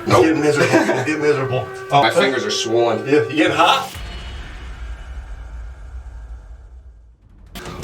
Nope. Get miserable. Get miserable. My fingers are swollen. Yeah, you getting hot?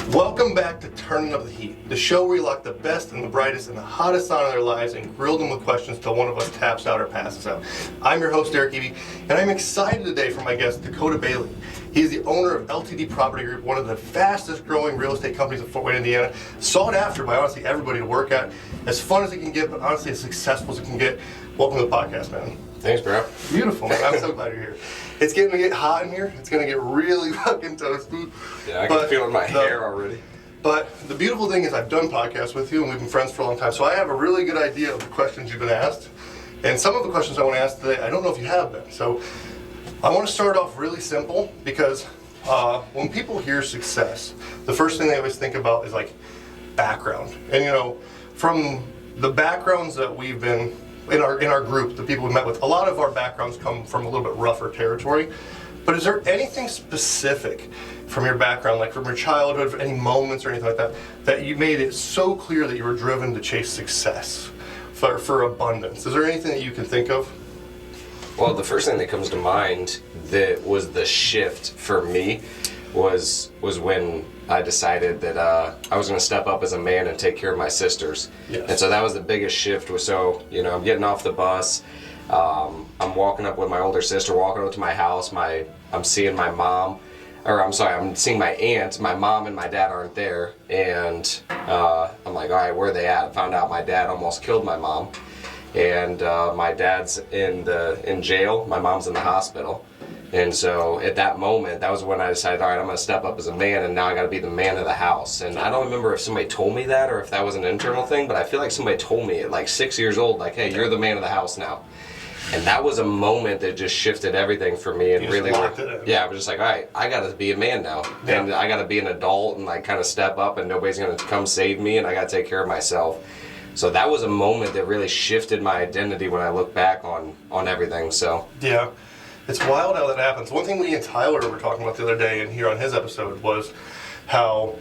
Welcome back to Turning Up the Heat, the show where we lock the best and the brightest and the hottest on in their lives and grill them with questions till one of us taps out or passes out. I'm your host, Eric Evie, and I'm excited today for my guest, Dakota Bailey. He's the owner of LTD Property Group, one of the fastest growing real estate companies in Fort Wayne, Indiana. Sought after by honestly everybody to work at. As fun as it can get, but honestly as successful as it can get. Welcome to the podcast, man. Thanks, bro. Beautiful, man. I'm so glad you're here. It's getting to get hot in here. It's going to get really fucking toasty. Yeah, I can feel it in my hair already. But the beautiful thing is I've done podcasts with you and we've been friends for a long time, so I have a really good idea of the questions you've been asked. And some of the questions I want to ask today, I don't know if you have been. So I want to start off really simple because when people hear success, the first thing they always think about is like background. And you know, from the backgrounds that we've been in our group, the people we met with, a lot of our backgrounds come from a little bit rougher territory. But is there anything specific from your background, like from your childhood, any moments or anything like that, that you made it so clear that you were driven to chase success for abundance? Is there anything that you can think of? Well, the first thing that comes to mind that was the shift for me was when I decided that I was going to step up as a man and take care of my sisters. Yes. And so that was the biggest shift. So, you know, I'm getting off the bus. I'm walking up with my older sister, walking up to my house. I'm seeing my mom, I'm seeing my aunt. My mom and my dad aren't there. And I'm like, all right, where are they at? I found out my dad almost killed my mom. And my dad's in jail. My mom's in the hospital. And so at that moment, that was when I decided, all right, I'm going to step up as a man, and now I got to be the man of the house. And I don't remember if somebody told me that or if that was an internal thing, but I feel like somebody told me at like 6 years old, like, hey, you're the man of the house now. And that was a moment that just shifted everything for me and really locked it in. Yeah, I was just like, all right, I got to be a man now. Yeah. And I got to be an adult and like kind of step up, and nobody's going to come save me, and I got to take care of myself. So that was a moment that really shifted my identity when I look back on everything. So yeah. It's wild how that happens. One thing me and Tyler were talking about the other day and here on his episode was how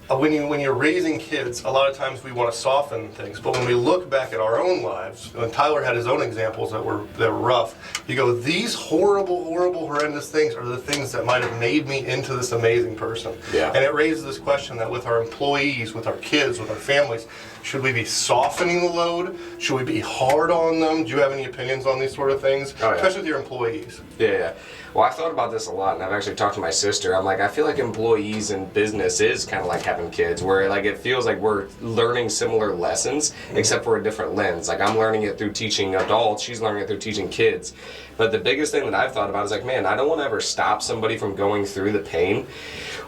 when you're raising kids, a lot of times we want to soften things, but when we look back at our own lives, when Tyler had his own examples that were rough, you go, these horrible, horrendous things are the things that might have made me into this amazing person. Yeah. And it raises this question that with our employees, with our kids, with our families, should we be softening the load? Should we be hard on them? Do you have any opinions on these sort of things? Oh, yeah. Especially with your employees. Yeah. Well, I've thought about this a lot, and I've actually talked to my sister. I'm like, I feel like employees in business is kind of like having kids, where like it feels like we're learning similar lessons, except for a different lens. Like I'm learning it through teaching adults, she's learning it through teaching kids. But the biggest thing that I've thought about is like, man, I don't want to ever stop somebody from going through the pain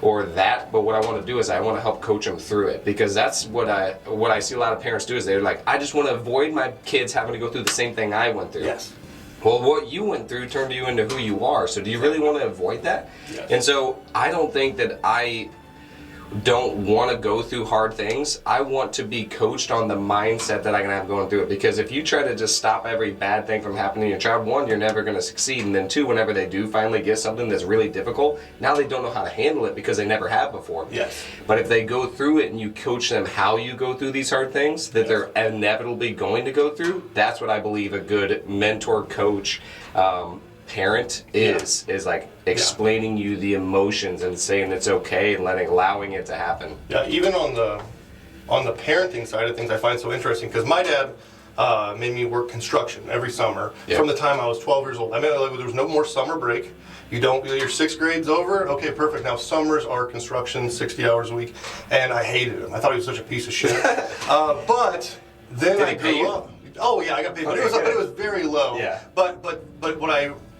or that, but what I want to do is I want to help coach them through it, because that's what I see a lot of parents do is they're like, I just want to avoid my kids having to go through the same thing I went through. Yes. Well, what you went through turned you into who you are, so do you really want to avoid that? Yes. And so I don't think that I don't want to go through hard things. I want to be coached on the mindset that I can have going through it, because if you try to just stop every bad thing from happening to your child, one, you're never going to succeed, and then two, whenever they do finally get something that's really difficult, now they don't know how to handle it because they never have before. Yes. But if they go through it and you coach them how you go through these hard things that they're inevitably going to go through, that's what I believe a good mentor, coach, parent is like explaining you the emotions and saying it's okay and allowing it to happen. Yeah, even on the parenting side of things, I find so interesting because my dad made me work construction every summer from the time I was 12 years old. I mean, like, there was no more summer break. Your sixth grade's over. Okay, perfect. Now summers are construction, 60 hours a week, and I hated him. I thought he was such a piece of shit. But then I grew up. Oh yeah, I got paid, but it was very low. Yeah.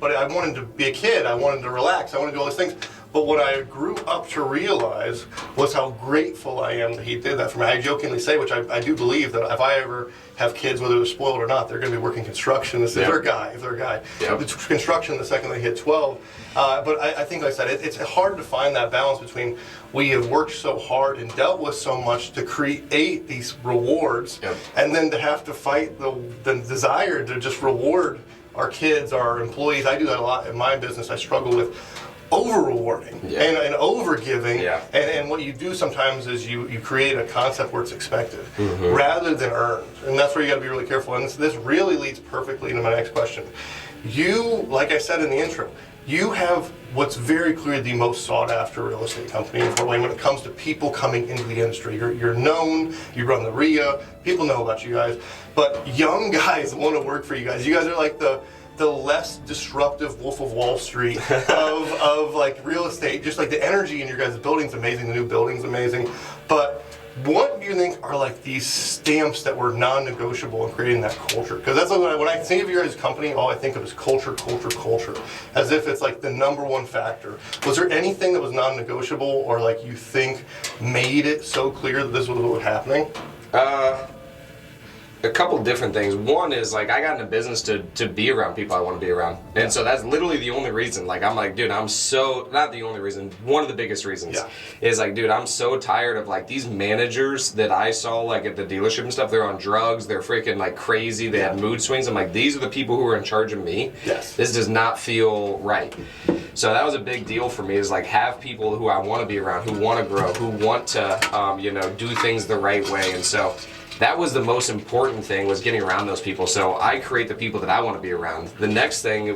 But I wanted to be a kid. I wanted to relax. I wanted to do all these things. But what I grew up to realize was how grateful I am that he did that for me. I jokingly say, which I do believe, that if I ever have kids, whether they're spoiled or not, they're going to be working construction. If they're a guy. It's construction the second they hit 12. But I think, like I said, it's hard to find that balance between we have worked so hard and dealt with so much to create these rewards, and then to have to fight the desire to just reward our kids, our employees. I do that a lot in my business. I struggle with over rewarding and over giving. Yeah. And what you do sometimes is you create a concept where it's expected rather than earned. And that's where you got to be really careful. And this really leads perfectly into my next question. You, like I said in the intro, you have what's very clearly the most sought after real estate company in Fort Wayne when it comes to people coming into the industry. You're known, you run the RIA, people know about you guys, but young guys want to work for you guys. You guys are like the less disruptive Wolf of Wall Street of like real estate. Just like the energy in your guys' building's amazing, the new building's amazing. But what do you think are like these stamps that were non-negotiable in creating that culture? Because that's when I think of your guys' company, all I think of is culture, culture, culture, as if it's like the number one factor. Was there anything that was non-negotiable or like you think made it so clear that this was what was happening? A couple different things. One is like I got into business to be around people I want to be around, and so that's literally the only reason. Like I'm like, dude, I'm so not the only reason. One of the biggest reasons is like, dude, I'm so tired of like these managers that I saw like at the dealership and stuff. They're on drugs. They're freaking like crazy. They have mood swings. I'm like, these are the people who are in charge of me. Yes. This does not feel right. So that was a big deal for me. Is like have people who I want to be around, who want to grow, who want to do things the right way, and so. That was the most important thing, was getting around those people. So I create the people that I want to be around. The next thing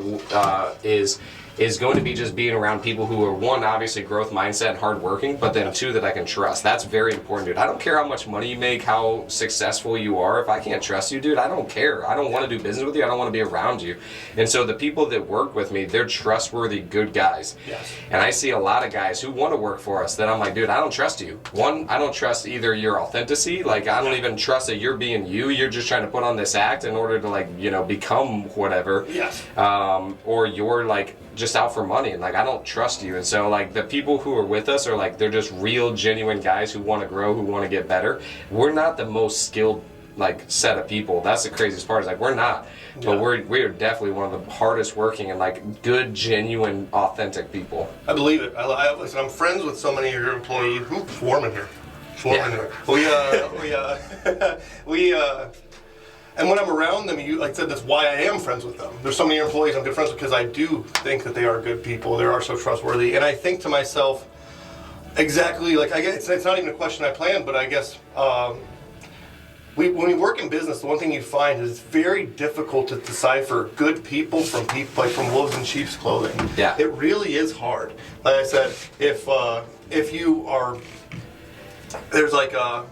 is going to be just being around people who are, one, obviously growth mindset and hardworking, but then two, that I can trust. That's very important, dude. I don't care how much money you make, how successful you are. If I can't trust you, dude, I don't care. I don't want to do business with you. I don't want to be around you. And so the people that work with me, they're trustworthy, good guys. Yes. And I see a lot of guys who want to work for us that I'm like, dude, I don't trust you. One, I don't trust either your authenticity. Like, I don't even trust that you're being you. You're just trying to put on this act in order to, like, become whatever. Yes. Or you're, like, just out for money, and like I don't trust you. And so like the people who are with us are like, they're just real genuine guys who want to grow, who want to get better. We're not the most skilled like set of people. That's the craziest part, is like we're not, but we're definitely one of the hardest working and like good, genuine, authentic people. I believe it. Listen, I'm friends with so many of your employees. Who's swarming here? And when I'm around them, like I said, that's why I am friends with them. There's so many employees I'm good friends with because I do think that they are good people. They are so trustworthy. And I think to myself, exactly, like I guess it's not even a question I planned, but I guess when we work in business, the one thing you find is it's very difficult to decipher good people from wolves in sheep's clothing. Yeah. It really is hard. Like I said, if you are, there's like a,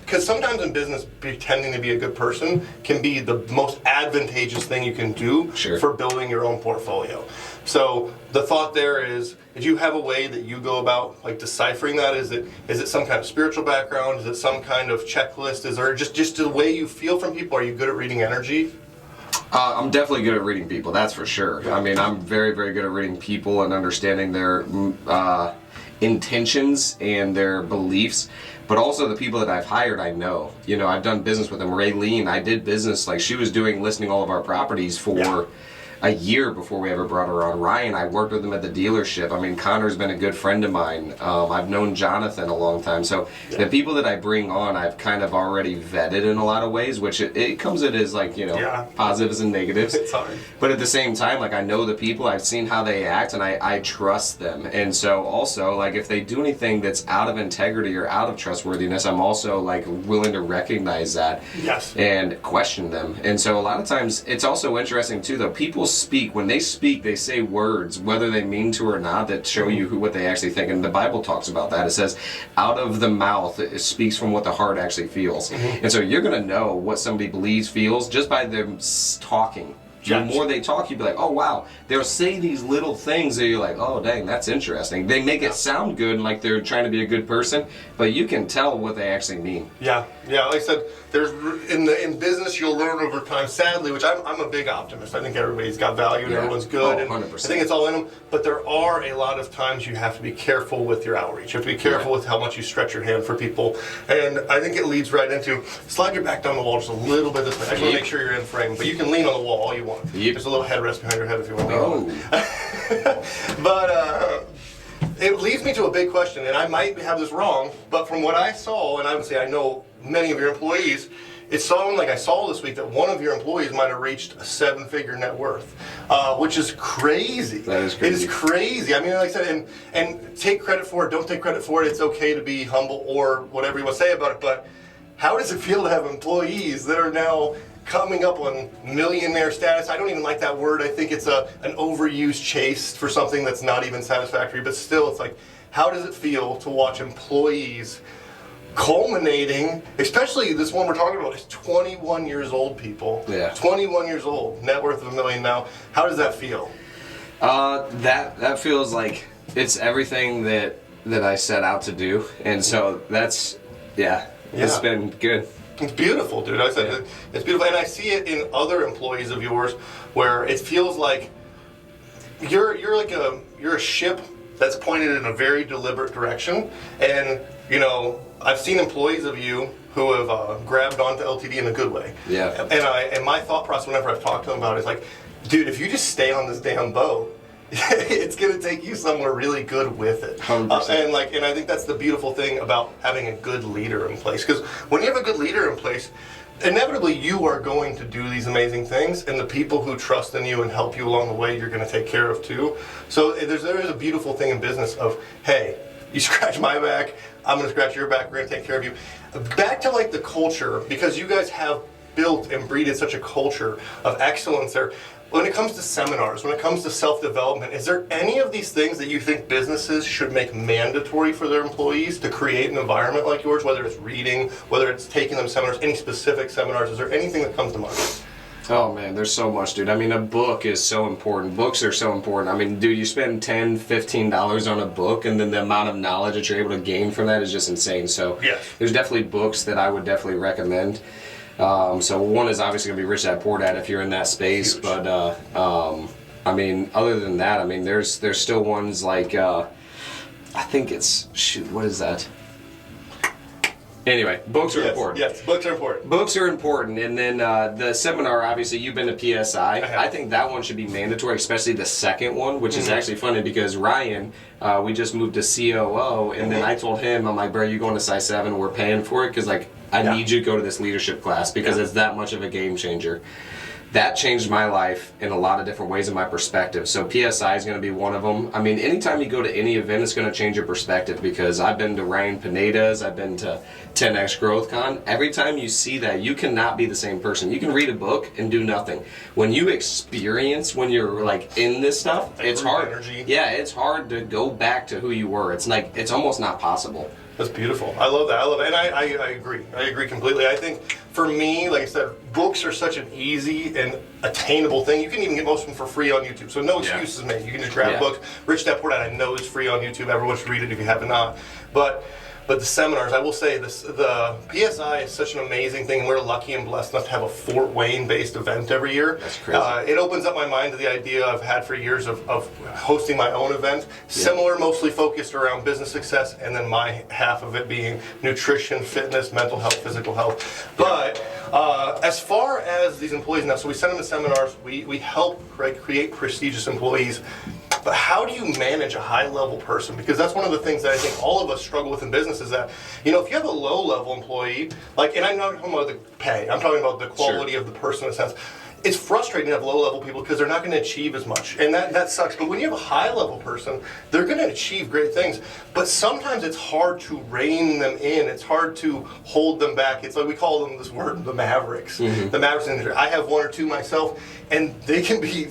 because sometimes in business, pretending to be a good person can be the most advantageous thing you can do for building your own portfolio. So the thought there is you have a way that you go about like deciphering that? Is it some kind of spiritual background? Is it some kind of checklist? Is there just the way you feel from people? Are you good at reading energy? I'm definitely good at reading people, that's for sure. I mean, I'm very, very good at reading people and understanding their intentions and their beliefs. But also the people that I've hired, I know. I've done business with them. Raylene, I did business, like she was listing all of our properties for a year before we ever brought her on. Ryan, I worked with him at the dealership. I mean, Connor's been a good friend of mine. I've known Jonathan a long time. So the people that I bring on, I've kind of already vetted in a lot of ways, which it comes in as like, positives and negatives. It's hard. But at the same time, like I know the people, I've seen how they act, and I trust them. And so also, like if they do anything that's out of integrity or out of trustworthiness, I'm also like willing to recognize that and question them. And so a lot of times, it's also interesting too, though, people speak. When they speak, they say words, whether they mean to or not, that show you what they actually think. And the Bible talks about that. It says, out of the mouth, it speaks from what the heart actually feels. And so you're going to know what somebody believes, feels, just by them talking. The more they talk, you'd be like, oh, wow. They'll say these little things that you're like, oh, dang, that's interesting. They make it sound good and like they're trying to be a good person, but you can tell what they actually mean. Yeah. Like I said, there's in business you'll learn over time. Sadly, which I'm a big optimist. I think everybody's got value and everyone's good. Oh, 100%. And I think it's all in them. But there are a lot of times you have to be careful with your outreach. You have to be careful with how much you stretch your hand for people. And I think it leads right into slide your back down the wall just a little bit this way. I just want to make sure you're in frame, but you can lean on the wall all you want. There's a little headrest behind your head if you want to lean on. But it leads me to a big question, and I might have this wrong, but from what I saw, and I would say I know many of your employees, it's something like I saw this week that one of your employees might have reached a 7-figure net worth, which is crazy. That is crazy. It is crazy. I mean, like I said, and take credit for it, don't take credit for it. It's okay to be humble or whatever you want to say about it, but how does it feel to have employees that are now coming up on millionaire status? I don't even like that word. I think it's an overused chase for something that's not even satisfactory, but still, it's like, how does it feel to watch employees culminating, especially this one we're talking about is 21 years old, people. Yeah. 21 years old, net worth of $1 million now. How does that feel? That feels like it's everything that I set out to do, and so that's it's been good. It's beautiful, dude. I said it's beautiful, and I see it in other employees of yours where it feels like you're a ship that's pointed in a very deliberate direction. And you know, I've seen employees of you who have grabbed onto LTD in a good way. Yeah. And my thought process whenever I've talked to them about it is like, dude, if you just stay on this damn boat, it's gonna take you somewhere really good with it. 100%. And I think that's the beautiful thing about having a good leader in place. Because when you have a good leader in place, inevitably you are going to do these amazing things, and the people who trust in you and help you along the way, you're going to take care of too. So there is a beautiful thing in business of, hey, you scratch my back, I'm going to scratch your back, we're going to take care of you. Back to like the culture, because you guys have built and breeded such a culture of excellence there. When it comes to seminars, when it comes to self-development, is there any of these things that you think businesses should make mandatory for their employees to create an environment like yours, whether it's reading, whether it's taking them seminars, any specific seminars? Is there anything that comes to mind? Oh man, there's so much, dude. I mean, a book is so important. Books are so important. I mean, dude, you spend $10, $15 on a book, and then the amount of knowledge that you're able to gain from that is just insane. So there's definitely books that I would definitely recommend. So one is obviously going to be Rich Dad Poor Dad if you're in that space. Huge. But I mean, other than that, I mean, there's still ones like I think it's what is that? Anyway, books are important. Yes, books are important. Books are important, and then the seminar. Obviously, you've been to PSI. I think that one should be mandatory, especially the second one, which is actually funny because Ryan, we just moved to COO, and then I told him, I'm like, bro, you going to Size 7? We're paying for it because like I need you to go to this leadership class because it's that much of a game changer. That changed my life in a lot of different ways in my perspective. So PSI is going to be one of them. I mean, anytime you go to any event, it's going to change your perspective because I've been to Ryan Pineda's, I've been to 10X Growth Con. Every time you see that, you cannot be the same person. You can read a book and do nothing. When you experience, when you're like in this stuff, it's hard. Energy. Yeah, it's hard to go back to who you were. It's like, it's almost not possible. That's beautiful. I love that. I love it. And I agree. I agree completely. I think for me, like I said, books are such an easy and attainable thing. You can even get most of them for free on YouTube. So no excuses made. You can just grab books. Rich Dad Poor Dad, I know is free on YouTube. Everyone should read it if you have not. But the seminars, I will say this, the PSI is such an amazing thing, and we're lucky and blessed enough to have a Fort Wayne-based event every year. That's crazy. It opens up my mind to the idea I've had for years of hosting my own event, similar, mostly focused around business success, and then my half of it being nutrition, fitness, mental health, physical health. But as far as these employees now, so we send them to seminars, we help create prestigious employees. But how do you manage a high-level person? Because that's one of the things that I think all of us struggle with in business is that, you know, if you have a low-level employee, like, and I'm not talking about the pay, I'm talking about the quality of the person in a sense. It's frustrating to have low-level people because they're not going to achieve as much, and that sucks. But when you have a high-level person, they're going to achieve great things. But sometimes it's hard to rein them in. It's hard to hold them back. It's like we call them this word, the Mavericks. The Mavericks. I have one or two myself, and they can be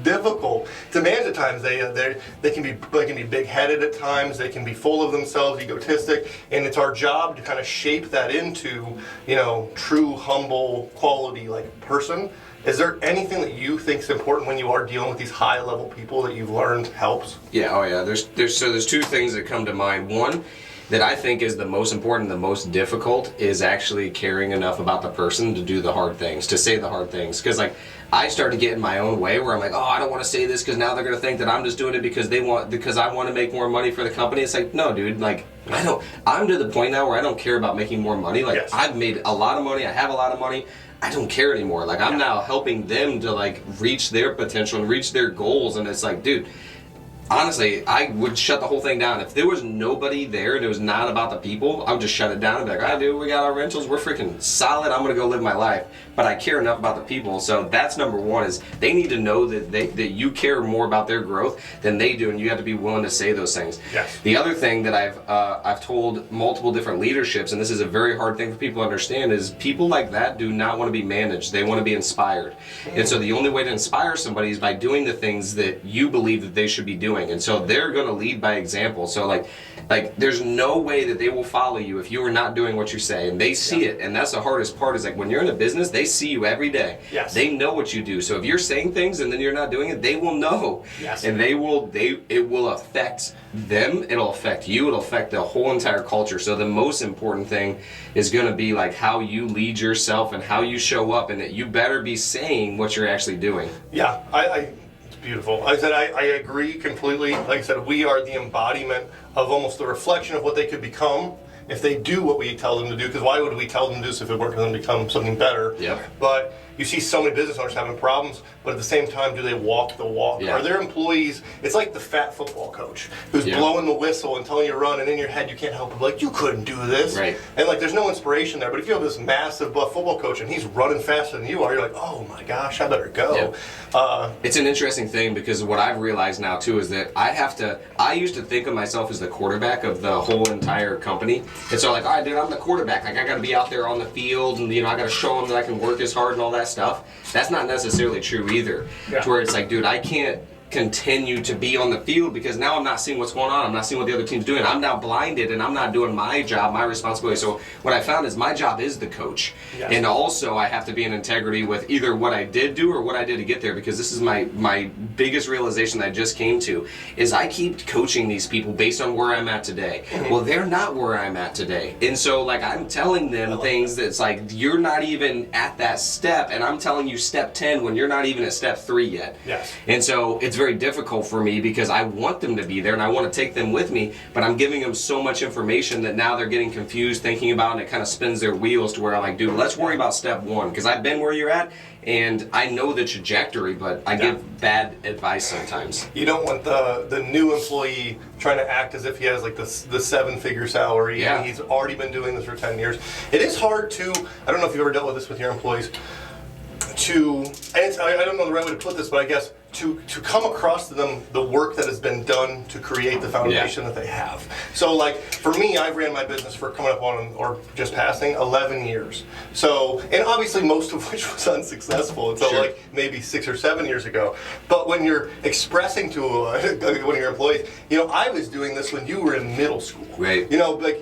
difficult to manage at times. They can be big-headed at times. They can be full of themselves, egotistic, and it's our job to kind of shape that into, you know, true, humble, quality like person. Is there anything that you think is important when you are dealing with these high-level people that you've learned helps? Yeah, oh yeah. There's two things that come to mind. One that I think is the most important, the most difficult, is actually caring enough about the person to do the hard things, to say the hard things. Because like I started getting my own way where I'm like, oh, I don't want to say this because now they're gonna think that I'm just doing it because I want to make more money for the company. It's like, no, dude, like I'm to the point now where I don't care about making more money. Like I've made a lot of money, I have a lot of money. I don't care anymore. Like I'm now helping them to like reach their potential and reach their goals, and it's like, dude, honestly, I would shut the whole thing down. If there was nobody there and it was not about the people, I would just shut it down and be like, all right, dude, we got our rentals. We're freaking solid. I'm going to go live my life. But I care enough about the people. So that's number one, is they need to know that you care more about their growth than they do, and you have to be willing to say those things. Yes. The other thing that I've told multiple different leaderships, and this is a very hard thing for people to understand, is people like that do not want to be managed. They want to be inspired. And so the only way to inspire somebody is by doing the things that you believe that they should be doing. And so they're going to lead by example. So like there's no way that they will follow you if you are not doing what you say, and they see it. And that's the hardest part, is like when you're in a business, they see you every day. Yes. They know what you do. So if you're saying things and then you're not doing it, they will know. Yes. And it will affect them, it'll affect you, it'll affect the whole entire culture. So the most important thing is going to be like how you lead yourself and how you show up, and that you better be saying what you're actually doing. Yeah, it's beautiful. Like I said, I agree completely. Like I said, we are the embodiment of almost the reflection of what they could become if they do what we tell them to do. Because why would we tell them to do this if it weren't going to become something better? Yep. But you see so many business owners having problems, but at the same time, do they walk the walk? Yeah. Are their employees, it's like the fat football coach who's Yeah. blowing the whistle and telling you to run, and in your head you can't help but be like, you couldn't do this. Right. And like there's no inspiration there. But if you have this massive buff football coach and he's running faster than you are, you're like, oh my gosh, I better go. Yeah. It's an interesting thing, because what I've realized now too is that I used to think of myself as the quarterback of the whole entire company. And so like, all right, dude, I'm the quarterback. Like I got to be out there on the field, and I got to show them that I can work as hard and all that stuff. That's not necessarily true either. Yeah. To where it's like, dude, I can't continue to be on the field because now I'm not seeing what's going on. I'm not seeing what the other team's doing. I'm now blinded, and I'm not doing my job, my responsibility. So what I found is my job is the coach. Yes. And also I have to be in integrity with either what I did do or what I did to get there, because this is my biggest realization that I just came to, is I keep coaching these people based on where I'm at today. Well, they're not where I'm at today. And so like I'm telling them things that's like, you're not even at that step, and I'm telling you step 10 when you're not even at step 3 yet. Yes. And so it's very difficult for me, because I want them to be there and I want to take them with me, but I'm giving them so much information that now they're getting confused thinking about it, and it kind of spins their wheels to where I'm like, dude, let's worry about step 1, because I've been where you're at and I know the trajectory, but I give bad advice sometimes. You don't want the new employee trying to act as if he has like the 7-figure salary, Yeah. and he's already been doing this for 10 years. It is hard to, I don't know if you've ever dealt with this with your employees, I don't know the right way to put this, but I guess to come across to them the work that has been done to create the foundation that they have. So like for me, I've ran my business for coming up on, or just passing, 11 years. So, and obviously most of which was unsuccessful until Sure. like maybe 6 or 7 years ago. But when you're expressing to one of your employees, I was doing this when you were in middle school. Right. Like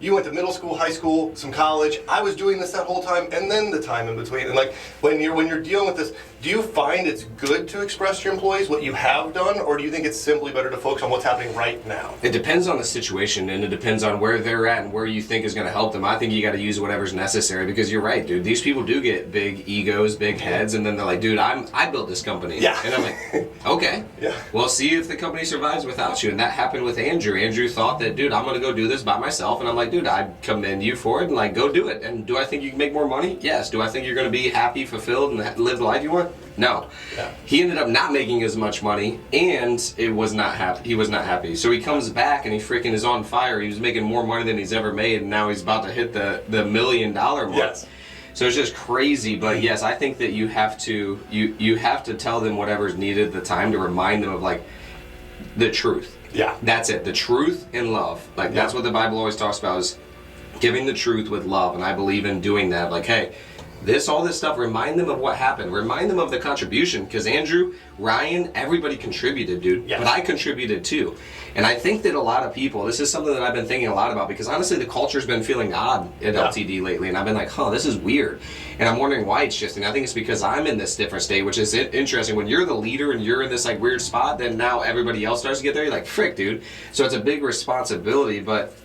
you went to middle school, high school, some college. I was doing this that whole time, and then the time in between. And like when you're dealing with this, do you find it's good to express to your employees what you have done, or do you think it's simply better to focus on what's happening right now? It depends on the situation, and it depends on where they're at and where you think is going to help them. I think you got to use whatever's necessary, because you're right, dude. These people do get big egos, big heads, and then they're like, dude, I built this company. Yeah. And I'm like, okay. Yeah. Well, see if the company survives without you. And that happened with Andrew. Andrew thought that, dude, I'm going to go do this by myself. And I'm like, dude, I commend you for it, and like, go do it. And do I think you can make more money? Yes. Do I think you're going to be happy, fulfilled, and live the life you want? No. Yeah. He ended up not making as much money, and he was not happy. So he comes back and he freaking is on fire. He was making more money than he's ever made, and now he's about to hit the $1 million mark. Yes. So it's just crazy. But yes, I think that you have to tell them whatever's needed at the time to remind them of like the truth. Yeah. That's it. The truth and love. Like that's what the Bible always talks about, is giving the truth with love. And I believe in doing that. Like, hey, all this stuff, remind them of what happened. Remind them of the contribution, because Andrew, Ryan, everybody contributed, dude. Yes. But I contributed too. And I think that a lot of people, this is something that I've been thinking a lot about, because honestly the culture's been feeling odd at LTD lately, and I've been like, this is weird. And I'm wondering why it's shifting. I think it's because I'm in this different state, which is interesting. When you're the leader and you're in this like weird spot, then now everybody else starts to get there. You're like, frick, dude. So it's a big responsibility, but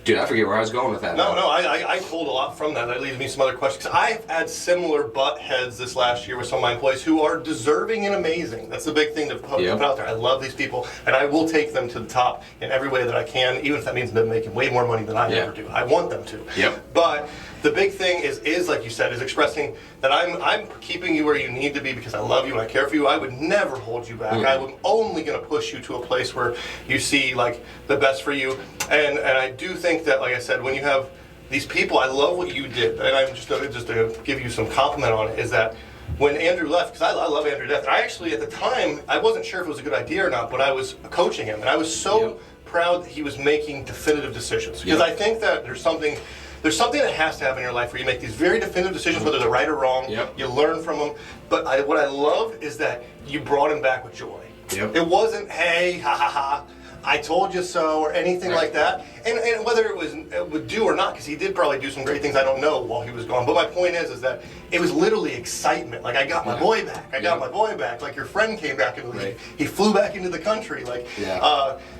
Dude, I forget where I was going with that. No, I pulled a lot from that. That leaves me some other questions. I've had similar butt heads this last year with some of my employees who are deserving and amazing. That's the big thing to put out there. I love these people, and I will take them to the top in every way that I can, even if that means them making way more money than I ever do. I want them to. Yep. But the big thing is like you said, is expressing that I'm keeping you where you need to be because I love you and I care for you. I would never hold you back. I'm only going to push you to a place where you see like the best for you. And I do think that, like I said, when you have these people, I love what you did. And I'm just to give you some compliment on it, is that when Andrew left, because I love Andrew to death. I actually, at the time, I wasn't sure if it was a good idea or not, but I was coaching him. And I was so proud that he was making definitive decisions. Because I think that there's something that has to happen in your life where you make these very definitive decisions, whether they're right or wrong. You learn from them. But what I loved is that you brought him back with joy. It wasn't, hey, ha ha ha, I told you so, or anything like that. And whether it would do or not, because he did probably do some great things I don't know while he was gone. But my point is that it was literally excitement. Like, I got my boy back. I got my boy back. Like, your friend came back in the league. He flew back into the country. Like,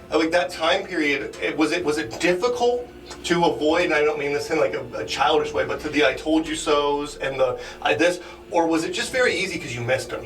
like that time period, was it difficult to avoid, and I don't mean this in like a childish way, but to the I told you so's and the this, or was it just very easy because you missed him?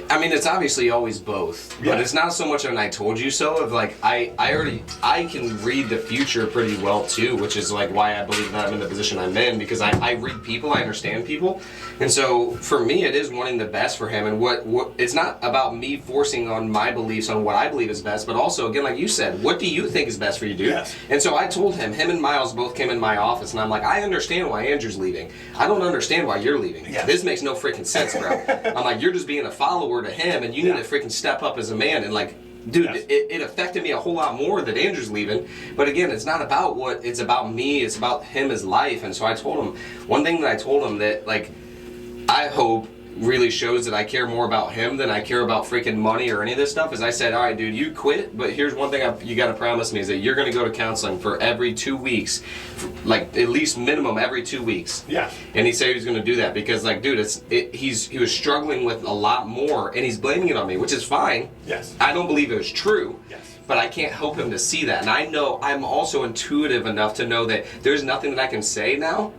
I mean, it's obviously always both, but it's not so much an I told you so of like, I can read the future pretty well too, which is like why I believe that I'm in the position I'm in, because I read people, I understand people. And so for me, it is wanting the best for him. And what it's not about me forcing on my beliefs on what I believe is best, but also, again, like you said, what do you think is best for you, dude? And so I told him and Miles both came in my office, and I'm like, I understand why Andrew's leaving. I don't understand why you're leaving. This makes no freaking sense, bro. I'm like, you're just being a follower to him, and you need to freaking step up as a man. And like, dude, it affected me a whole lot more that Andrew's leaving. But again, it's not about what, it's about me, it's about him, his life. And so I told him, one thing that I told him that like I hope really shows that I care more about him than I care about freaking money or any of this stuff, is I said, all right, dude, you quit, but here's one thing you got to promise me, is that you're going to go to counseling for every 2 weeks, like at least minimum every 2 weeks. And he said he was going to do that because, like, dude, he was struggling with a lot more, and he's blaming it on me, which is fine. I don't believe it was true. But I can't help him to see that. And I know I'm also intuitive enough to know that there's nothing that I can say now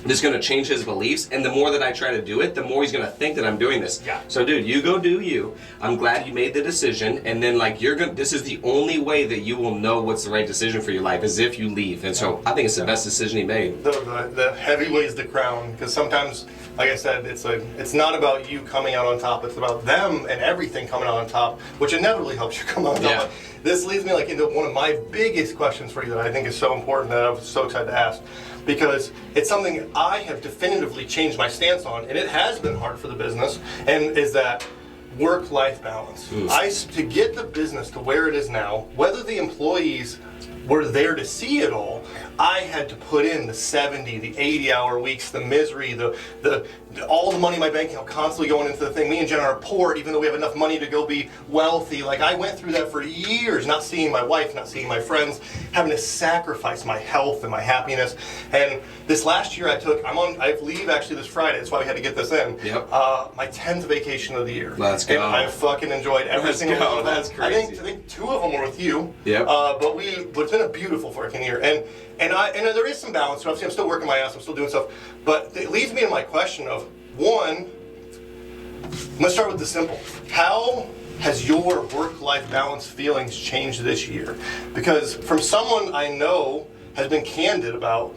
that's going to change his beliefs, and the more that I try to do it, the more he's going to think that I'm doing this. So, dude, you go do you. I'm glad you made the decision, and then like this is the only way that you will know what's the right decision for your life, is if you leave. And so I think it's the best decision he made. The heavy weighs the crown, because sometimes, like I said, it's not about you coming out on top. It's about them and everything coming out on top, which inevitably helps you come out on top. This leads me like into one of my biggest questions for you that I think is so important that I was so excited to ask, because it's something I have definitively changed my stance on, and it has been hard for the business, and is that work-life balance. To get the business to where it is now, whether the employees were there to see it all, I had to put in the 70, the 80-hour weeks, the misery, all the money in my bank account constantly going into the thing. Me and Jen are poor, even though we have enough money to go be wealthy. Like, I went through that for years, not seeing my wife, not seeing my friends, having to sacrifice my health and my happiness. And this last year I leave actually this Friday, that's why we had to get this in. My 10th vacation of the year. Let's go. And I fucking enjoyed every single one of them. That's crazy. I think 2 of them were with you. But it's been a beautiful freaking year. And there is some balance. So obviously I'm still working my ass, I'm still doing stuff. But it leads me to my question of, one, let's start with the simple. How has your work-life balance feelings changed this year? Because from someone I know has been candid about,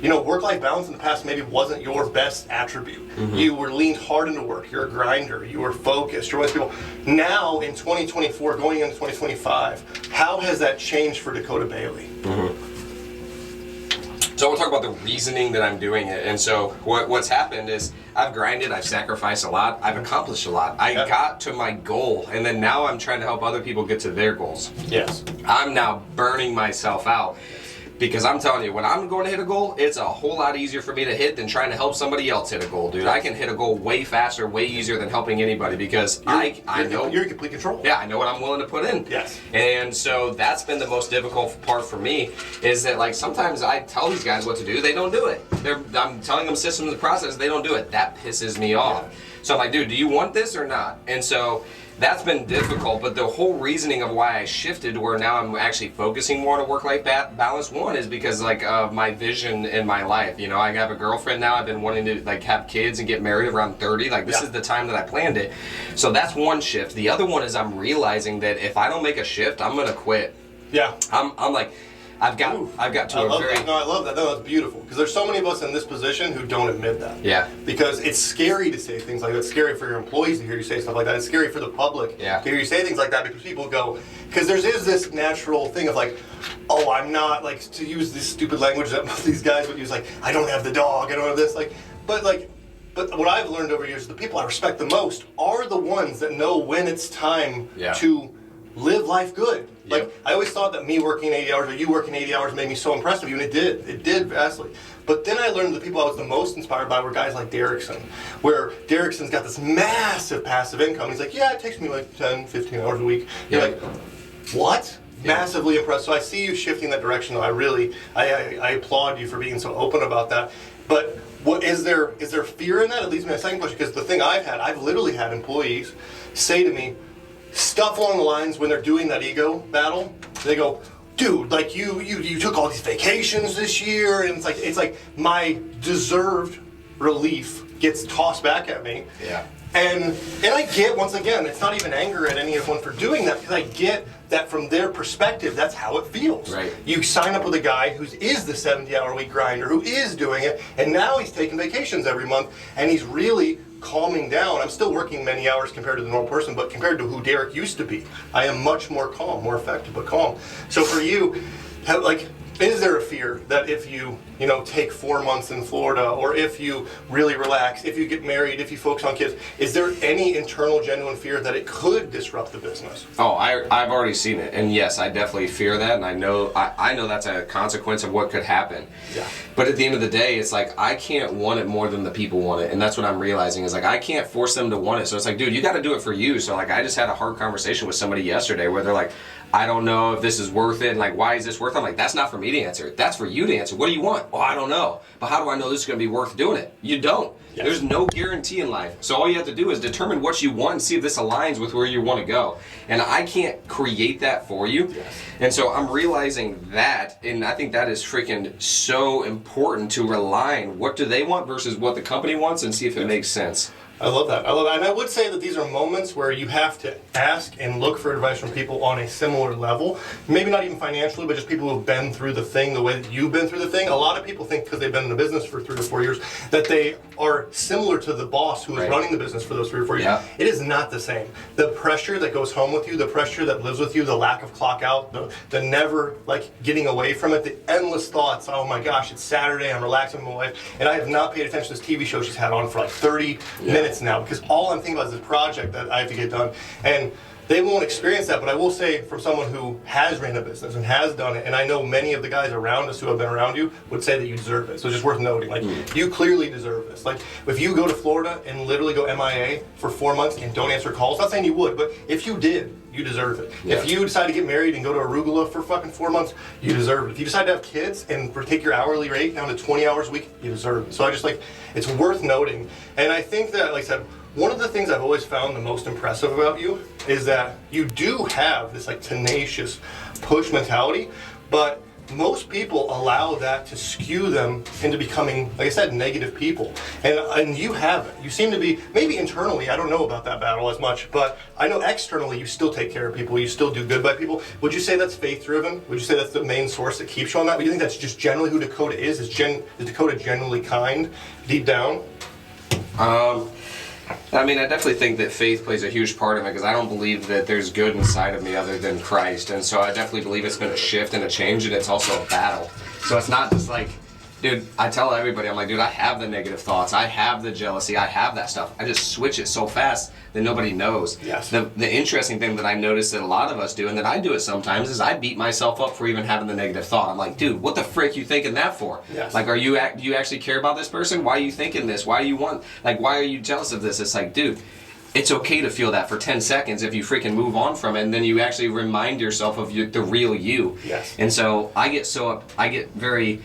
work-life balance in the past maybe wasn't your best attribute. You were leaned hard into work. You're a grinder. You were focused. You're one of those people. Now in 2024, going into 2025, how has that changed for Dakota Bailey? So we'll talk about the reasoning that I'm doing it. And so what's happened is I've grinded, I've sacrificed a lot, I've accomplished a lot. I got to my goal, and then now I'm trying to help other people get to their goals. I'm now burning myself out. Because I'm telling you, when I'm going to hit a goal, it's a whole lot easier for me to hit than trying to help somebody else hit a goal, dude. I can hit a goal way faster, way easier than helping anybody, because I know you're in complete control. I know what I'm willing to put in. And so that's been the most difficult part for me, is that like sometimes I tell these guys what to do, they don't do it. I'm telling them systems and process, they don't do it. That pisses me off. So I'm like, dude, do you want this or not? And so that's been difficult, but the whole reasoning of why I shifted to where now I'm actually focusing more on a work-life balance, one is because like of my vision in my life. You know, I have a girlfriend now. I've been wanting to like have kids and get married around 30. Like this is the time that I planned it. So that's one shift. The other one is I'm realizing that if I don't make a shift, I'm gonna quit. Yeah. I'm like, I've got to a very... No, I love that. No, that's beautiful. Because there's so many of us in this position who don't admit that. Yeah. Because it's scary to say things like that. It's scary for your employees to hear you say stuff like that. It's scary for the public to hear you say things like that because people go... Because there is this natural thing of like, oh, I'm not, like, to use this stupid language that these guys would use, like, I don't have the dog, I don't have this, like... But what I've learned over years is the people I respect the most are the ones that know when it's time to live life good. Like, I always thought that me working 80 hours or you working 80 hours made me so impressed with you, and it did. It did vastly. But then I learned the people I was the most inspired by were guys like Derrickson, where Derrickson's got this massive passive income. He's like, yeah, it takes me like 10, 15 hours a week. You're like, what? Massively impressed. So I see you shifting that direction. I really, I applaud you for being so open about that. But what is there fear in that? It leads me to my second question, because the thing I've literally had employees say to me, stuff along the lines when they're doing that ego battle, they go, dude, like you took all these vacations this year, and it's like my deserved relief gets tossed back at me. Yeah. And I get, once again, it's not even anger at anyone for doing that, because I get that from their perspective, that's how it feels. Right. You sign up with a guy who is the 70-hour-a-week grinder, who is doing it, and now he's taking vacations every month, and he's really calming down. I'm still working many hours compared to the normal person, but compared to who Derek used to be, I am much more calm, more effective, but calm. So for you, is there a fear that if you take 4 months in Florida, or if you really relax, if you get married, if you focus on kids, is there any internal genuine fear that it could disrupt the business? Oh, I've already seen it, and yes, I definitely fear that, and I know that's a consequence of what could happen. Yeah. But at the end of the day, it's like I can't want it more than the people want it, and that's what I'm realizing is like I can't force them to want it. So it's like, dude, you got to do it for you. So like I just had a hard conversation with somebody yesterday where they're like, I don't know if this is worth it, and like, why is this worth it? I'm like, that's not for me to answer. That's for you to answer. What do you want? Oh, I don't know. But how do I know this is going to be worth doing it? You don't. Yes. There's no guarantee in life. So all you have to do is determine what you want and see if this aligns with where you want to go. And I can't create that for you. Yes. And so I'm realizing that, and I think that is freaking so important to align what do they want versus what the company wants and see if it makes sense. I love that. And I would say that these are moments where you have to ask and look for advice from people on a similar level. Maybe not even financially, but just people who have been through the thing the way that you've been through the thing. A lot of people think because they've been in the business for 3 to 4 years that they are similar to the boss who is running the business for those 3 or 4 years. Yeah. It is not the same. The pressure that goes home with you, the pressure that lives with you, the lack of clock out, the never getting away from it, the endless thoughts, oh my gosh, it's Saturday, I'm relaxing with my wife, and I have not paid attention to this TV show she's had on for like 30 minutes now, because all I'm thinking about is this project that I have to get done. And they won't experience that, but I will say from someone who has ran a business and has done it, and I know many of the guys around us who have been around you would say that you deserve it. So it's just worth noting, you clearly deserve this. Like, if you go to Florida and literally go MIA for 4 months and don't answer calls, not saying you would, but if you did, you deserve it. Yeah. If you decide to get married and go to arugula for fucking 4 months, you deserve it. If you decide to have kids and take your hourly rate down to 20 hours a week, you deserve it. So I just it's worth noting. And I think that, like I said, one of the things I've always found the most impressive about you is that you do have this tenacious push mentality, but most people allow that to skew them into becoming, like I said, negative people. And you haven't. You seem to be, maybe internally, I don't know about that battle as much, but I know externally you still take care of people, you still do good by people. Would you say that's faith-driven? Would you say that's the main source that keeps you on that? Would you think that's just generally who Dakota is? Is Dakota generally kind, deep down? I mean, I definitely think that faith plays a huge part of it, because I don't believe that there's good inside of me other than Christ. And so I definitely believe it's been a shift and a change, and it's also a battle. So it's not just like, dude, I tell everybody, I'm like, dude, I have the negative thoughts, I have the jealousy, I have that stuff. I just switch it so fast that nobody knows. Yes. The interesting thing that I noticed that a lot of us do, and that I do it sometimes, is I beat myself up for even having the negative thought. I'm like, dude, what the frick you thinking that for? Yes. Like, do you actually care about this person? Why are you thinking this? Why are you jealous of this? It's like, dude, it's okay to feel that for 10 seconds if you freaking move on from it, and then you actually remind yourself of the real you. Yes. And so I get very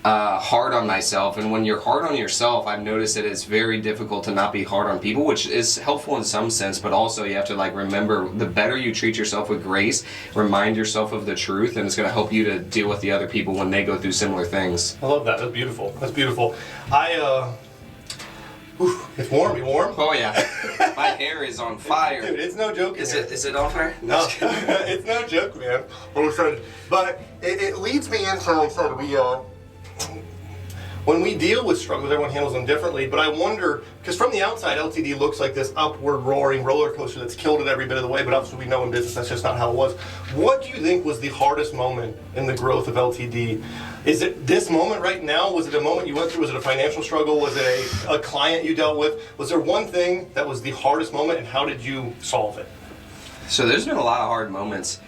hard on myself, and when you're hard on yourself, I've noticed that it's very difficult to not be hard on people, which is helpful in some sense, but also you have to like remember, the better you treat yourself with grace, remind yourself of the truth, and it's going to help you to deal with the other people when they go through similar things. I love that. That's beautiful. That's beautiful. It's warm. You warm? Oh yeah. My hair is on fire. Dude, it's no joke. Is it on fire? No, it's no joke, man. All of a sudden, but it leads me into, like I said, when we deal with struggles, everyone handles them differently. But I wonder, because from the outside, LTD looks like this upward roaring roller coaster that's killed it every bit of the way. But obviously, we know in business that's just not how it was. What do you think was the hardest moment in the growth of LTD? Is it this moment right now? Was it a moment you went through? Was it a financial struggle? Was it a client you dealt with? Was there one thing that was the hardest moment, and how did you solve it? So there's been a lot of hard moments.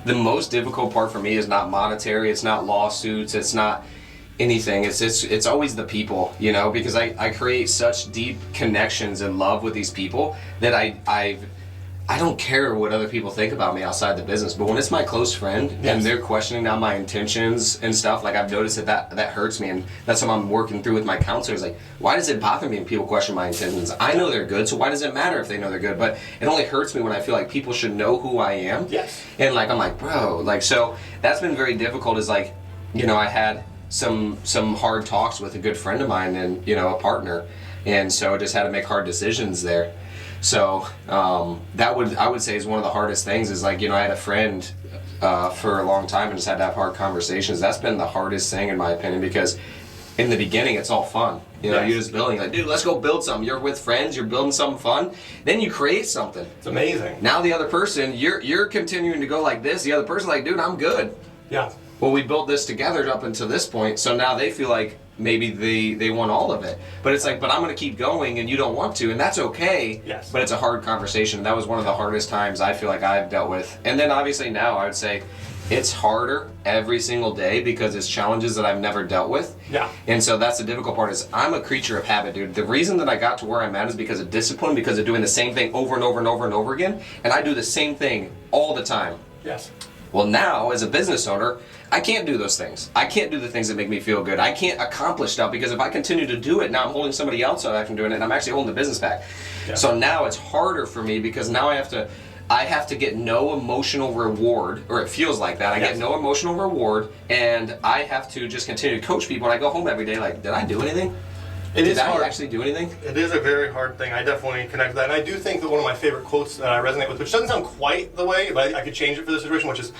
The most difficult part for me is not monetary. It's not lawsuits. It's not anything. It's always the people, you know, because I create such deep connections and love with these people that I don't care what other people think about me outside the business. But when it's my close friend and they're questioning now my intentions and stuff, like I've noticed that hurts me, and that's what I'm working through with my counselors. Like, why does it bother me when people question my intentions? I know they're good, so why does it matter if they know they're good? But it only hurts me when I feel like people should know who I am. Yes. And like I'm like, bro, like, so that's been very difficult. Is like, you know, I had some hard talks with a good friend of mine and, you know, a partner, and so I just had to make hard decisions there. So I would say is one of the hardest things. Is like, you know, I had a friend for a long time and just had to have hard conversations. That's been the hardest thing in my opinion, because in the beginning it's all fun. You know, you're just building, like, dude, let's go build something. You're with friends, you're building something fun. Then you create something. It's amazing. Now the other person, you're continuing to go like this. The other person, like, dude, I'm good. Yeah. Well, we built this together up until this point, so now they feel like maybe they want all of it. But it's like, but I'm going to keep going and you don't want to, and that's okay. Yes. But it's a hard conversation. That was one of the hardest times I feel like I've dealt with. And then obviously now I would say it's harder every single day because it's challenges that I've never dealt with. Yeah. And so that's the difficult part. Is I'm a creature of habit, dude. The reason that I got to where I'm at is because of discipline, because of doing the same thing over and over and over and over again. And I do the same thing all the time. Yes. Well, now as a business owner, I can't do those things. I can't do the things that make me feel good. I can't accomplish stuff because if I continue to do it, now I'm holding somebody else back from doing it, and I'm actually holding the business back. Yeah. So now it's harder for me because now I have to get no emotional reward, or it feels like that. I get no emotional reward, and I have to just continue to coach people. And I go home every day like, did I do anything? Did I actually do anything? It is a very hard thing. I definitely connect with that. And I do think that one of my favorite quotes that I resonate with, which doesn't sound quite the way, but I could change it for this situation, which is,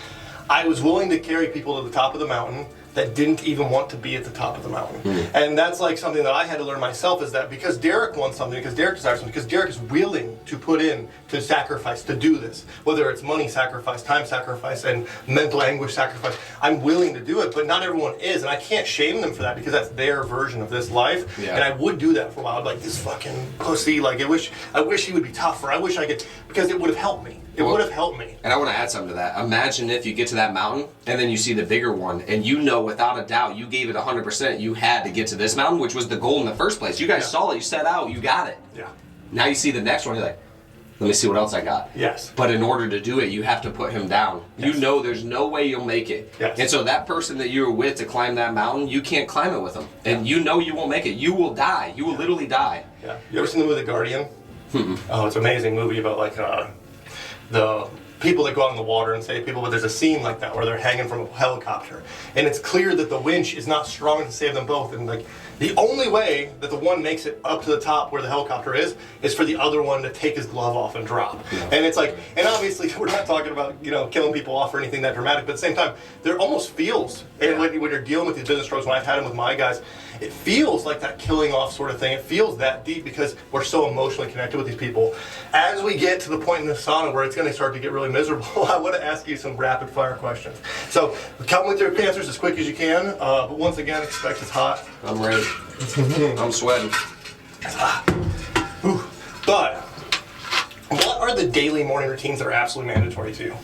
I was willing to carry people to the top of the mountain that didn't even want to be at the top of the mountain. And that's like something that I had to learn myself, is that because Derek wants something, because Derek desires something, because Derek is willing to put in, to sacrifice, to do this, whether it's money sacrifice, time sacrifice, and mental anguish sacrifice, I'm willing to do it, but not everyone is, and I can't shame them for that because that's their version of this life. Yeah. And I would do that for a while. I'd be like, this fucking pussy, like I wish he would be tougher, I wish I could, because it would have helped me. It would have helped me. And I want to add something to that. Imagine if you get to that mountain and then you see the bigger one, and you know without a doubt you gave it 100%. You had to get to this mountain, which was the goal in the first place. You guys saw it. You set out. You got it. Yeah. Now you see the next one. You're like, let me see what else I got. Yes. But in order to do it, you have to put him down. Yes. You know there's no way you'll make it. Yes. And so that person that you were with to climb that mountain, you can't climb it with them. And you know you won't make it. You will die. You will literally die. Yeah. You ever seen the movie The Guardian? Oh, it's an amazing movie about like the people that go out in the water and save people, but there's a scene like that where they're hanging from a helicopter, and it's clear that the winch is not strong enough to save them both, and like the only way that the one makes it up to the top where the helicopter is for the other one to take his glove off and drop. Yeah. And it's like, and obviously we're not talking about, you know, killing people off or anything that dramatic, but at the same time, there almost feels, and when you're dealing with these business struggles, when I've had them with my guys, it feels like that killing off sort of thing. It feels that deep because we're so emotionally connected with these people. As we get to the point in the sauna where it's going to start to get really miserable, I want to ask you some rapid fire questions. So come with your answers as quick as you can, but once again, expect it's hot. I'm ready. I'm sweating. It's hot. But what are the daily morning routines that are absolutely mandatory to you?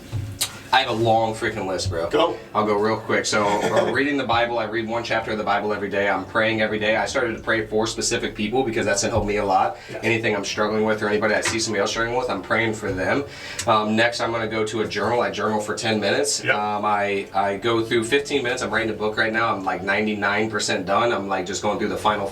I have a long freaking list, bro. Go. I'll go real quick. So, reading the Bible, I read one chapter of the Bible every day. I'm praying every day. I started to pray for specific people because that's helped me a lot. Yes. Anything I'm struggling with or anybody I see somebody else struggling with, I'm praying for them. Next, I'm going to go to a journal. I journal for 10 minutes. Yep. I go through 15 minutes. I'm writing a book right now. I'm like 99% done. I'm like just going through the final.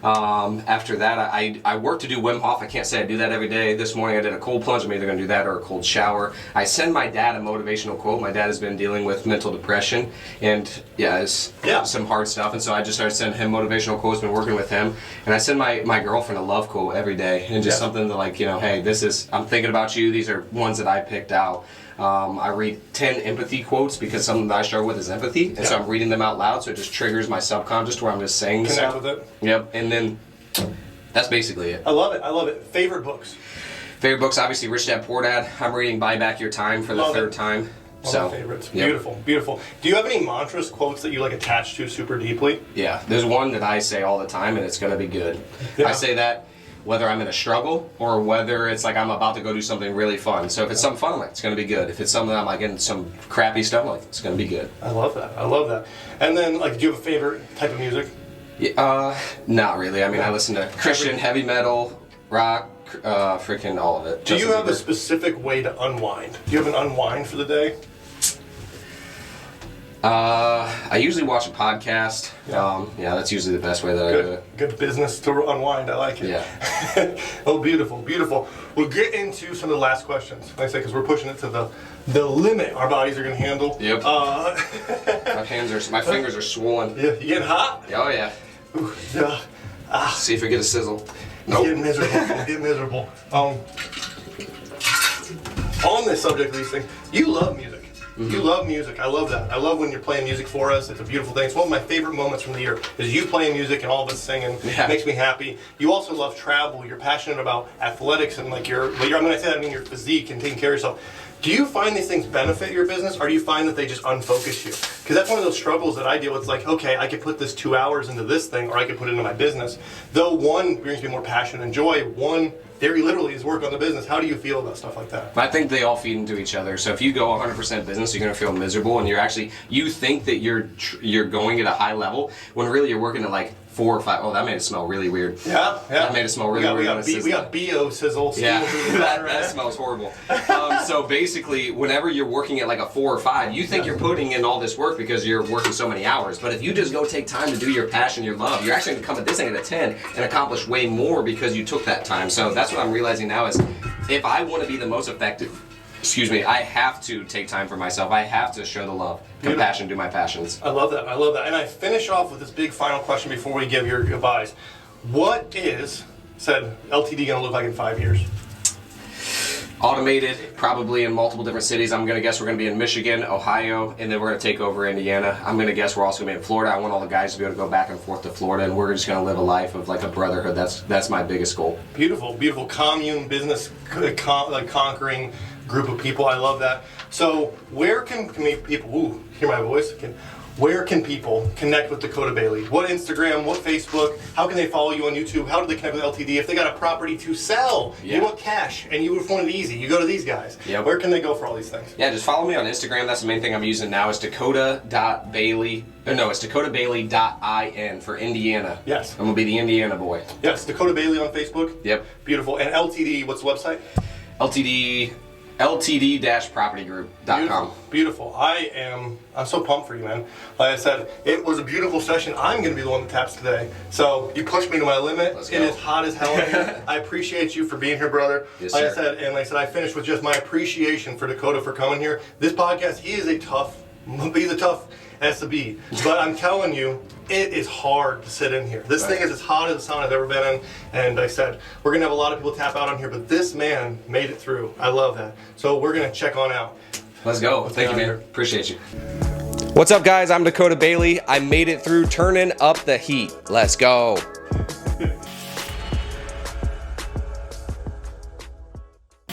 After that, I work to do Wim Hof. I can't say I do that every day. This morning I did a cold plunge. I'm either going to do that or a cold shower. I send my dad a motivational quote. My dad has been dealing with mental depression and some hard stuff. And so I just started sending him motivational quotes, been working with him. And I send my girlfriend a love quote every day. And just something to like, hey, I'm thinking about you. These are ones that I picked out. I read 10 empathy quotes because something that I struggle with is empathy, and so I'm reading them out loud, so it just triggers my subconscious to where I'm just saying stuff. Connect with it. Yep, and then that's basically it. I love it. Favorite books? Favorite books, obviously Rich Dad Poor Dad. I'm reading Buy Back Your Time for the third time. One of my favorites. Beautiful, beautiful. Do you have any mantras, quotes that you like attach to super deeply? Yeah, there's one that I say all the time, and it's going to be good. Yeah. I say that whether I'm in a struggle or whether it's like I'm about to go do something really fun. So if it's something fun, I'm like, it's going to be good. If it's something I'm like in some crappy stuff, I'm like, it's going to be good. I love that. And then, like, do you have a favorite type of music? Yeah, not really. I mean, I listen to Christian, heavy metal, rock, freaking all of it. Do you have a specific way to unwind? Do you have an unwind for the day? I usually watch a podcast. That's usually the best way that I do it. Good business to unwind. I like it. Yeah. Oh, beautiful, beautiful. We'll get into some of the last questions. Like I say, because we're pushing it to the limit our bodies are going to handle. Yep. My fingers are swollen. Yeah. You getting hot? Oh yeah. Ooh, See if we get a sizzle. Nope. Get miserable. On this subject of these things, you love music. Mm-hmm. You love music. I love that. I love when you're playing music for us. It's a beautiful thing. It's one of my favorite moments from the year is you playing music and all of us singing. Yeah. It makes me happy. You also love travel. You're passionate about athletics and like I'm going to say that, I mean your physique and taking care of yourself. Do you find these things benefit your business, or do you find that they just unfocus you? Because that's one of those struggles that I deal with. It's like, okay, I could put this 2 hours into this thing, or I could put it into my business. Though one brings me more passion and joy, one very literally is work on the business. How do you feel about stuff like that? I think they all feed into each other. So if you go 100% business, you're going to feel miserable, and you think that you're going at a high level when really you're working at like 4 or 5. Oh, that made it smell really weird. Yeah. That made it smell really weird. We got BO sizzle. Yeah, that smells horrible. So basically, whenever you're working at like a 4 or 5, you think you're putting in all this work because you're working so many hours. But if you just go take time to do your passion, your love, you're actually going to come at this thing at a 10 and accomplish way more because you took that time. So that's what I'm realizing now is if I want to be the most effective, I have to take time for myself. I have to show the love, compassion, do my passions. I love that. And I finish off with this big final question before we give your goodbyes. What is, LTD going to look like in 5 years? Automated, probably in multiple different cities. I'm going to guess we're going to be in Michigan, Ohio, and then we're going to take over Indiana. I'm going to guess we're also going to be in Florida. I want all the guys to be able to go back and forth to Florida, and we're just going to live a life of like a brotherhood. That's my biggest goal. Beautiful, beautiful commune, business, conquering group of people. I love that. So where can people, hear my voice? Where can people connect with Dakota Bailey? What Instagram, what Facebook? How can they follow you on YouTube? How do they connect with LTD? If they got a property to sell, you want cash, and you want it easy, you go to these guys. Yep. Where can they go for all these things? Yeah, just follow me on Instagram. That's the main thing I'm using now is Dakota.Bailey. No, it's DakotaBailey.in for Indiana. Yes. I'm going to be the Indiana boy. Yes, Dakota Bailey on Facebook. Yep. Beautiful. And LTD, what's the website? LTD-PropertyGroup.com. Beautiful. I'm so pumped for you, man. Like I said, it was a beautiful session. I'm going to be the one that taps today. So you pushed me to my limit. Let's go. It is hot as hell in here. I appreciate you for being here, brother. Yes, like sir. I said, I finished with just my appreciation for Dakota for coming here. This podcast, he's a tough SB. But I'm telling you, it is hard to sit in here. This thing is as hot as the sauna I've ever been in. And I said, we're going to have a lot of people tap out on here, but this man made it through. I love that. So we're going to check on out. Let's go. Thank you, man. Appreciate you. What's up, guys? I'm Dakota Bailey. I made it through turning up the heat. Let's go.